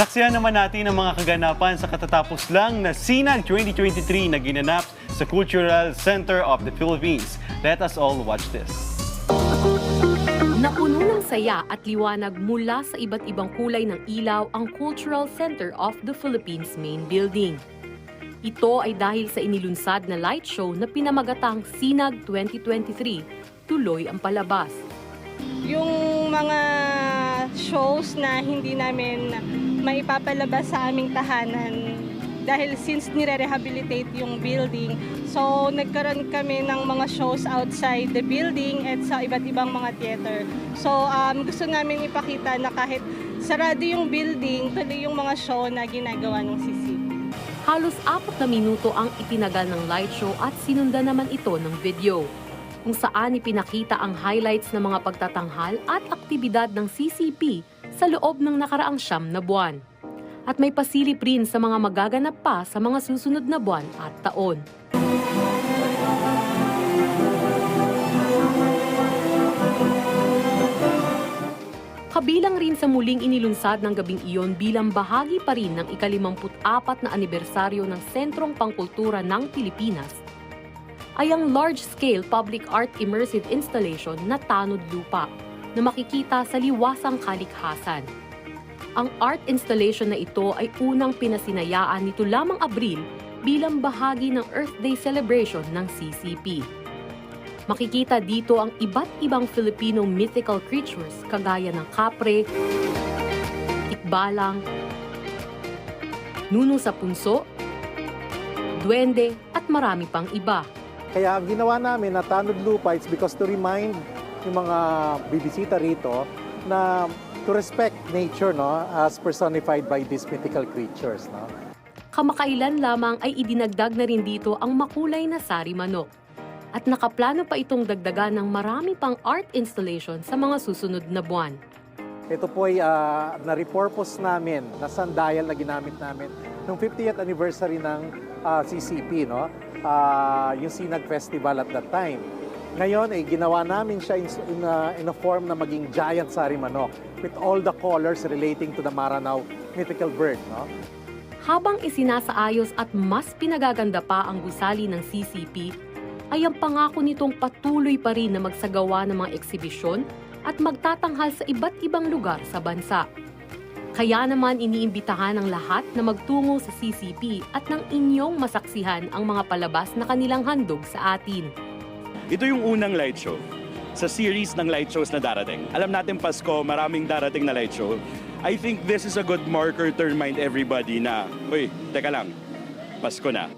Saksihan naman natin ang mga kaganapan sa katatapos lang na SINAG 2023 na ginanap sa Cultural Center of the Philippines. Let us all watch this. Napuno ng saya at liwanag mula sa iba't ibang kulay ng ilaw ang Cultural Center of the Philippines main building. Ito ay dahil sa inilunsad na light show na pinamagatang SINAG 2023, Tuloy ang Palabas. Yung mga shows na hindi namin maipapalabas sa aming tahanan dahil since nire-rehabilitate yung building, so nagkaroon kami ng mga shows outside the building at sa iba't ibang mga theater. So gusto namin ipakita na kahit sarado yung building, tuloy yung mga show na ginagawa ng CCP. Halos 4 na minuto ang itinagal ng light show at sinundan naman ito ng video, kung saan ipinakita ang highlights ng mga pagtatanghal at aktibidad ng CCP sa loob ng nakaraang 9 na buwan. At may pasilip rin sa mga magaganap pa sa mga susunod na buwan at taon. Kabilang rin sa muling inilunsad ng gabing iyon bilang bahagi pa rin ng ika-54 na anibersaryo ng Sentrong Pangkultura ng Pilipinas ay ang large-scale public art immersive installation na Tanod Lupa na makikita sa liwasang kalikhasan. Ang art installation na ito ay unang pinasinayaan nito lamang Abril bilang bahagi ng Earth Day celebration ng CCP. Makikita dito ang iba't ibang Filipino mythical creatures kagaya ng kapre, tikbalang, nuno sa punso, duwende at marami pang iba. Kaya ang ginawa namin na Tanod Lupa, it's because to remind yung mga bibisita rito na to respect nature, no, as personified by these mythical creatures, no. Kamakailan lamang ay idinagdag na rin dito ang makulay na sari manok. At nakaplano pa itong dagdagan ng marami pang art installation sa mga susunod na buwan. Ito po ay na-repurpose namin, na sandayan na ginamit namin noong 50th anniversary ng CCP, no? Yung SINAG Festival at that time. Ngayon ay ginawa namin siya in a form na maging giant sari manok with all the colors relating to the Maranao mythical bird, no? Habang isinasaayos at mas pinagaganda pa ang gusali ng CCP, ay ang pangako nitong patuloy pa rin na magsagawa ng mga eksibisyon at magtatanghal sa iba't ibang lugar sa bansa. Kaya naman iniimbitahan ng lahat na magtungo sa CCP at ng inyong masaksihan ang mga palabas na kanilang handog sa atin. Ito yung unang light show sa series ng light shows na darating. Alam natin Pasko, maraming darating na light show. I think this is a good marker to remind everybody na, uy, teka lang, Pasko na.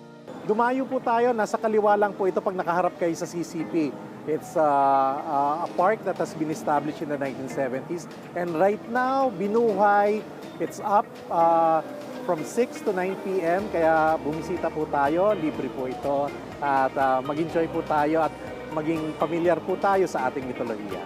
Dumayo po tayo, nasa kaliwa lang po ito pag nakaharap kayo sa CCP. It's a park that has been established in the 1970s. And right now, binuhay, it's up from 6 to 9 p.m. Kaya bumisita po tayo, libre po ito. At mag-enjoy po tayo at maging pamilyar po tayo sa ating mitolohiya.